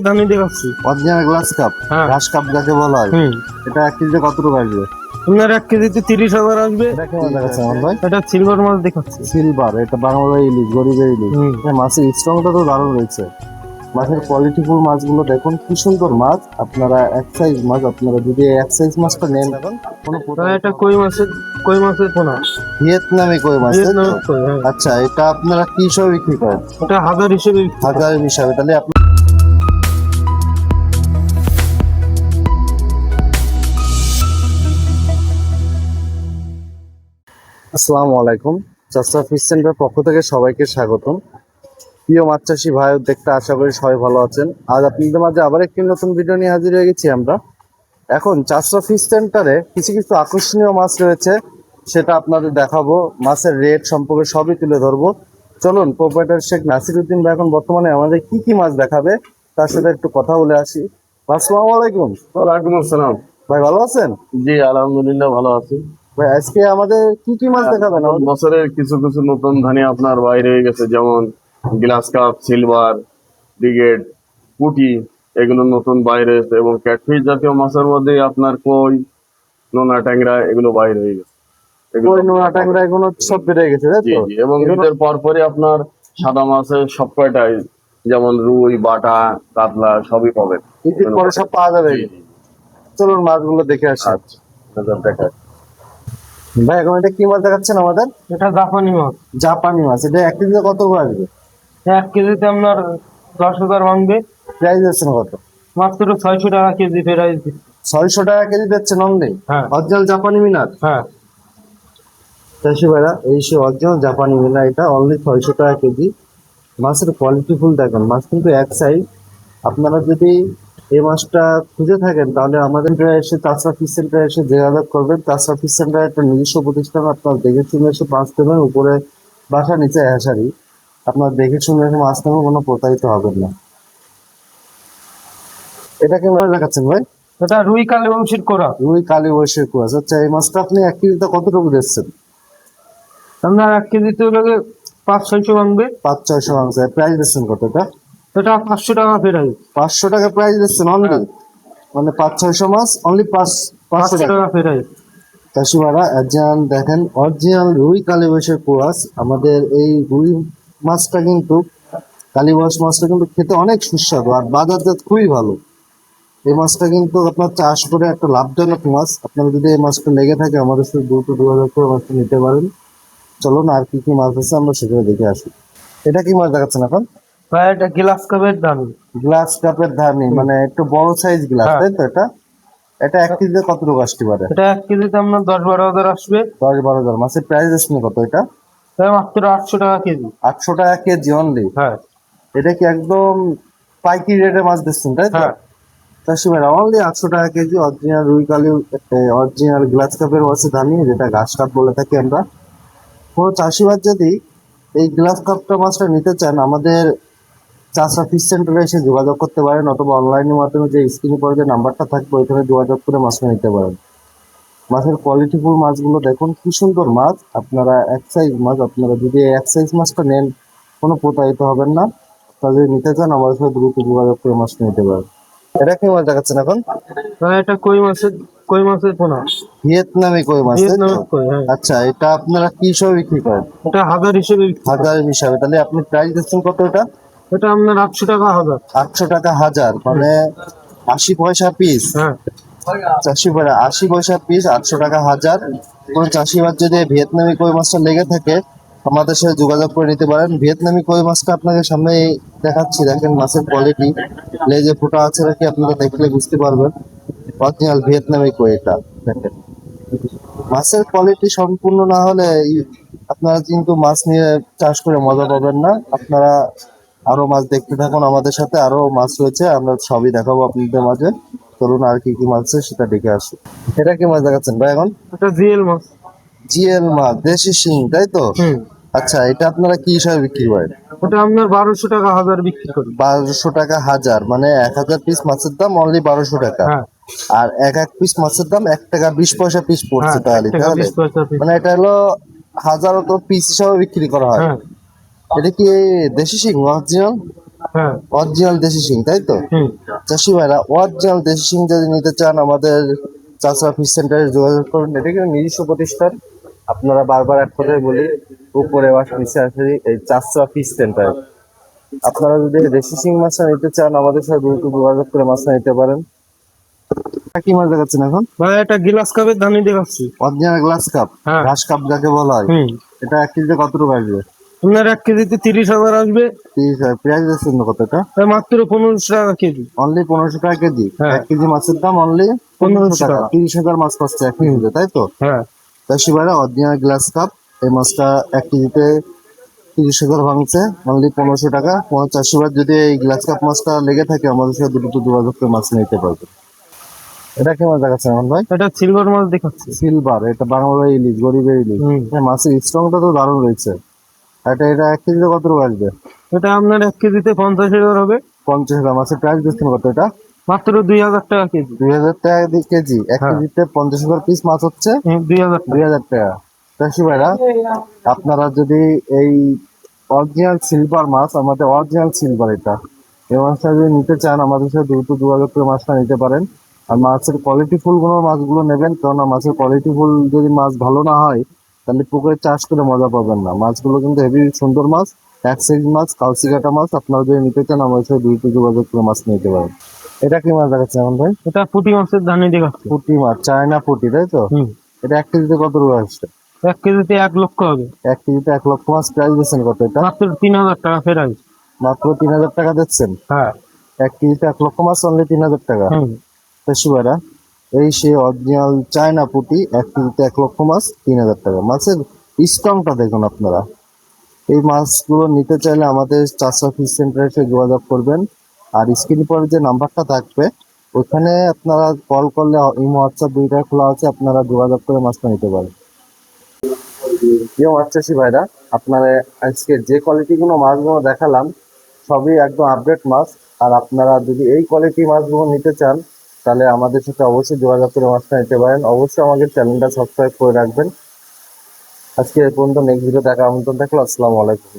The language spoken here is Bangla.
দামি দেখাচ্ছি। অরিজিনাল গ্লাস কাপ, হ্যাঁ। ঘাস কাপ যাকে বলা হয়। এটা 1 কেজিতে কত টাকা আসবে? আপনার 1 কেজিতে 30,000 আসবে। এটা কেমন দেখাচ্ছে আমার ভাই? এটা সিলভার মাছ দেখাচ্ছি। সিলভার, এটা বাংলা ইলিশ, গরিবের ইলিশ। হুম। মাছের স্ট্রংটা তো দারুণ রয়েছে। মাছের কোয়ালিটিফুল মাছগুলো দেখুন কি সুন্দর মাছ। আপনারা এক সাইজ মাছ, আপনারা যদি এক সাইজ মাছটা নেন কোনো এটা কই মাছের পোনা। ভিয়েতনামি কই মাছ, তাই তো? ভিয়েতনামের কই, হ্যাঁ। আচ্ছা, এটা আপনারা কি হিসাবে বিক্রি করেন? এটা হাজার হিসেবে বিক্রি করি। হাজার হিসাবে, তাহলে আপনি আসসালামু আলাইকুম। চাচা ফিশ সেন্টার পক্ষ থেকে সবাইকে স্বাগতম। প্রিয় মাছ চাষি ভাই, দেখতে আশা করি সবাই ভালো আছেন। আজ আপনাদের মাঝে আবার একটি নতুন ভিডিও নিয়ে হাজির হয়ে গেছি আমরা। এখন চাচা ফিশ সেন্টারে কিছু কিছু আকর্ষণীয় মাছ রয়েছে, সেটা আপনাদের দেখাবো। মাছের রেট সম্পর্কে সবই তুলে ধরবো। চলুন, প্রোপাইটার শেখ নাসিরউদ্দিন ভাই এখন বর্তমানে আমাদের কি কি মাছ দেখাবে তার সাথে একটু কথা বলে আসি। আসসালামু আলাইকুম। ওয়ালাইকুম আসসালাম। ভাই ভালো আছেন? জি আলহামদুলিল্লাহ ভালো আছি। ভাই আজকে আমাদের কি কি মাছ দেখাবেন? বছরের কিছু কিছু নতুন ধানি আপনার বাইরে হয়ে গেছে, যেমন গ্লাস কাপ, সিলভার, ব্রিগেড, পুঁটি, এগুলো নতুন বাইরে এসেছে। এবং ক্যাটফিশ জাতীয় মাছের মধ্যে আপনার কই, নোনা ট্যাংরা, এগুলো বাইরে হয়ে গেছে। কই, নোনা ট্যাংরা এগুলো সব বেড়ে গেছে, তাই জি তো? জি। এবং ঈদের পরপরই আপনার সাদা মাছের সব কয়টাই, যেমন রুই, বাটা, কাতলা সবই পাবেন। ঈদের পরে সব পাওয়া যাবে। জি, জি। চলুন মাছগুলো দেখে আসি। আচ্ছা, নজর দেখা। ভাই এখন এটা কি মাছ দেখাচ্ছেন আমাদের? এটা জাপানি মাছ। জাপানি মাছ। এটা 1 কেজিতে কত করে আসবে? 1 কেজিতে আপনার 10,000 ভাঙবে। প্রাইস দিচ্ছেন কত? মাত্র 600 টাকা কেজি প্রাইস দিচ্ছি। 600 টাকা কেজি দিচ্ছেন অনলি? হ্যাঁ। অরিজিনাল জাপানি মিনার। হ্যাঁ। চাষি ভাইরা, এই সে অরিজিনাল জাপানি মিনার, এটা অনলি 600 টাকা কেজি। মাছের কোয়ালিটি ফুল দেখেন, মাছ কিন্তু এক সাইজ। আপনারা যদি এই মাছটা খুঁজে থাকেন তাহলে আমাদের এসে চাষরা ফিশ সেন্টারে এসে যোগাযোগ করবেন। চাষরা ফিশ সেন্টার একটা নিজস্ব প্রতিষ্ঠান, আপনার দেখে শুনে এসে মাছ দেবেন। উপরে বাসা, নিচে হ্যাসারি। আপনার দেখে শুনে এসে মাছ নেবেন, কোনো প্রতারিত হবেন না। এটা কি মাছ দেখাচ্ছেন ভাই? এটা রুই কালী বংশের কোরা। রুই কালী বয়সের কুয়াশ। আচ্ছা, এই মাছটা আপনি 1 কেজিতে কতটুকু দিচ্ছেন? আপনার 1 কেজিতে লাগে 500-600 ভাঙবে। 500-600 মাংস। প্রাইস দিচ্ছেন কত এটা? এটা 500 টাকা প্রাইস। 500 টাকা প্রাইস দিচ্ছেন অনলি? মানে 500-600 মাছ অনলি 500 500 টাকা। টাকা প্রাইস। চাষিমারা একজন দেখেন, অরিজিনাল রুই কালীবাসের কুয়াশ। আমাদের এই রুই মাছটা কিন্তু, কালীবাস মাছটা কিন্তু খেতে অনেক সুস্বাদু আর বাজারজাত খুবই ভালো। এই মাছটা কিন্তু আপনার চাষ করে একটা লাভজনক মাছ। আপনার যদি এই মাছটা লেগে থাকে আমাদের সাথে দ্রুত যোগাযোগ করে মাছটা নিতে পারেন। চলুন আর কি কি মাছ আছে আমরা সেখানে দেখে আসি। এটা কি মাছ দেখাচ্ছেন এখন? ভাই এটা গ্লাস কাপের দামি। গ্লাস কাপের ধানি, মানে একটু বড় সাইজ গ্লাস, হ্যাঁ। তাই তো? এটা এটা 1 কেজিতে কতটুকু আসতে পারে? এটা 1 কেজিতে আপনার 10-12 হাজার আসবে। 10-12 হাজার। মাছের প্রাইস আছে কত এটা? তাই মাত্র 800 টাকা কেজি। 800 টাকা কেজি অনলি? হ্যাঁ। এটা কি একদম পাইকারি রেটে মাছ দিচ্ছেন, তাই তো? হ্যাঁ। চাষি ভাইরা, অনলি 800 টাকা কেজি অরিজিনাল রুই কালি, অরিজিনাল গ্লাস কাপের মাছের দামি, যেটা ঘাস কাপ বলে থাকি আমরা। কোনো চাষিবাদ যদি এই গ্লাস কাপটা মাছটা নিতে চান, আমাদের চাষা ফিশ সেন্টারে এসে যোগাযোগ করতে পারেন, অথবা অনলাইনের মাধ্যমে যে স্ক্রিনে পরে যে নাম্বারটা থাকবে ওইখানে যোগাযোগ করে মাছটা নিতে পারেন। মাছের কোয়ালিটিফুল মাছগুলো দেখুন কি সুন্দর মাছ। আপনারা এক সাইজ মাছ, আপনারা যদি এক সাইজ মাছটা নেন কোনো প্রতারিত হবেন না। তা যদি নিতে চান আমাদের সাথে দ্রুত যোগাযোগ করে মাছটা নিতে পারেন। এটা কি মাছ দেখাচ্ছেন এখন? ভাই এটা কই মাছের পোনা। ভিয়েতনামি কই মাছ, তাই তো? ভিয়েতনামের কই, হ্যাঁ। আচ্ছা, এটা আপনারা কি হিসাবে বিক্রি করেন? এটা হাজার হিসেবে বিক্রি করি। হাজার হিসাবে, তাহলে আপনি প্রাইস দিচ্ছেন কত এটা? এটা আপনার 800 টাকা হাজার। 800 টাকা হাজার, মানে 80 পয়সা পিস। হ্যাঁ। চাষি ভাইরা, 80 পয়সা পিস, 800 টাকা হাজার। কোন চাষিবাদ যদি ভিয়েতনামি কই মাছটা লেগে থাকে আমাদের সাথে যোগাযোগ করে নিতে পারেন। ভিয়েতনামি কই মাছটা আপনাকে সামনে দেখাচ্ছি, দেখেন মাছের কোয়ালিটি, লেজে ফোঁটা আছে নাকি আপনারা দেখলে বুঝতে পারবেন। অরিজিনাল ভিয়েতনামি কই এটা দেখেন। মাছের কোয়ালিটি সম্পূর্ণ না হলে আপনারা কিন্তু মাছ নিয়ে চাষ করে মজা পাবেন না। আপনারা আরো মাছ দেখতে থাকুন, আমাদের সাথে আরো মাছ রয়েছে, আমরা সবই দেখাবো আপনাদের মাঝে। চলুন আর কি কি মাছ আছে সেটা দেখে আসি। এটা কি মাছ দেখাচ্ছেন ভাই এখন? এটা জিএল মাছ। জিএল মাছ, দেশি শিং, তাই তো? হুম। আচ্ছা, এটা আপনারা কি হিসাবে বিক্রি করেন? ওটা আপনার 1200 টাকা হাজার বিক্রি করি। 1200 টাকা হাজার, মানে 1000 পিস মাছের দাম অনলি 1200 টাকা। হ্যাঁ। আর এক এক পিস মাছের দাম 1 টাকা 20 পয়সা পিস পড়ছে। হ্যাঁ, তাহলে 1 টাকা 20 পয়সা piece। মানে এটা হলো হাজারো তো পিস হিসাবে বিক্রি করা হয়। হ্যাঁ। এটা কি দেশি শিং অরিজিনাল? হ্যাঁ। অরিজিনাল দেশি শিং, তাই তো? হুম। চাষি ভাইরা অরিজিনাল দেশি শিং যদি নিতে চান আমাদের চাষরা ফিশ সেন্টারে যোগাযোগ করুন। এটা কিন্তু নিজস্ব প্রতিষ্ঠান, আপনারা বারবার এক কথাই বলি, উপরে বাস নিচে আসে এই চাষরা ফিশ সেন্টার। আপনারা যদি দেশি শিং মাছটা নিতে চান আমাদের সাথে দ্রুত যোগাযোগ করে মাছটা নিতে পারেন। এটা কি মাছ দেখাচ্ছেন এখন? ভাই এটা গ্লাস কাপের ধানি দেখাচ্ছি। অরিজিনাল গ্লাস কাপ, হ্যাঁ। ঘাস কাপ যাকে বলা হয়। হুম। এটা 1 কেজিতে কত টাকা আসবে? আপনার 1 কেজিতে 30,000 আসবে। 30,000। পেঁয়াজ দিচ্ছেন কত? এটা তাই মাত্র 1500 টাকা কেজি। অনলি 1500 টাকা কেজি। হ্যাঁ। 1 কেজি মাছের দাম অনলি 1500 টাকা। 30,000 মাছ পাচ্ছে 1 কেজিতে, তাই তো? হ্যাঁ। চাষি ভাইরা অরিজিনাল গ্লাস কাপ এই মাছটা 1 কেজিতে 30,000 ভাঙছে, অনলি 1500 টাকা। কোনো চাষি ভাই যদি এই গ্লাস কাপ মাছটা লেগে থাকে আমাদের সাথে দ্রুত যোগাযোগ করে মাছ নিতে পারবে। এটা কি মাছ দেখাচ্ছেন এখন ভাই? এটা সিলভার মাছ দেখাচ্ছি। সিলভার, এটা বাংলা ইলিশ, গরিবের ইলিশ। হুম। মাছের স্ট্রংটা তো দারুণ রয়েছে। এটা 1 কেজিতে কত টাকা আসবে? এটা আপনার 1 কেজিতে 50,000 হবে। 50,000। মাছের প্রাইস দিচ্ছেন কত? এটা মাত্র 2,000 টাকা কেজি। 2,000 টাকা কেজি। 1 হ্যাঁ। কেজিতে 50,000 পিস মাছ হচ্ছে 2,000 টাকা। 2,000 টাকা। চাষি ভাইরা আপনারা যদি এই অরিজিনাল সিলভার মাছ, আমাদের অরিজিনাল সিলভার এটা, এই মাছটা যদি নিতে চান আমাদের সাথে দ্রুত যোগাযোগ করে মাছটা নিতে পারেন। আর মাছের কোয়ালিটি ফুল কোনো মাছগুলো নেবেন, কেননা মাছের কোয়ালিটি ফুল যদি মাছ ভালো না হয় তাহলে পুকুরে চাষ করে মজা পাবেন না। মাছগুলো কিন্তু হেভি সুন্দর মাছ, এক সাইজ মাছ, কালসি কাটা মাছ। আপনারা যদি নিতে চান আমাদের সাথে দ্রুত যোগাযোগ করে মাছ নিতে পারেন। এটা কি মাছ দেখাচ্ছে এখন ভাই? এটা পুঁটি মাছের ধানি দেখাচ্ছি। পুঁটি মাছ, চায়না পুঁটি, তাই তো? হুম। এটা 1 কেজিতে কত টাকা আসছে? 1 কেজিতে 1 লক্ষ হবে। 1 কেজিতে 1 লক্ষ মাছ। প্রাইস দিচ্ছেন কত এটা? মাত্র 3,000 টাকা ফেরাই। মাত্র 3,000 টাকা দিচ্ছেন। হ্যাঁ। 1 কেজিতে 1 লক্ষ মাছ, অনলি 3,000 টাকা। হুম। চাষি ভাইরা এই সে অরিজিনাল চায়না পুঁটি, 1 কেজিতে 1 লক্ষ মাছ, 3,000 টাকা। মাছের স্ট্রংটা দেখুন আপনারা। এই মাছগুলো নিতে চাইলে আমাদের চাষরা ফিশ সেন্টারে এসে যোগাযোগ করবেন। আর স্ক্রিন পরে যে নাম্বারটা থাকবে ওখানে আপনারা কল করলে, এই হোয়াটসঅ্যাপ দুইটা খোলা আছে, আপনারা যোগাযোগ করে মাছটা নিতে পারেন। প্রিয় মাছ চাষি ভাইরা, আপনারা আজকে যে কোয়ালিটিগুলো মাছগুলো দেখালাম সবই একদম আপডেট মাছ। আর আপনারা যদি এই কোয়ালিটি মাছগুলো নিতে চান তাহলে আমাদের সাথে অবশ্যই যোগাযোগ করে মাছটা নিতে পারেন। অবশ্যই আমাদের চ্যানেলটা সাবস্ক্রাইব করে রাখবেন। আজকে এই পর্যন্ত, নেক্সট ভিডিও দেখা আমন্ত্রণ থাকলো। আসসালামু আলাইকুম।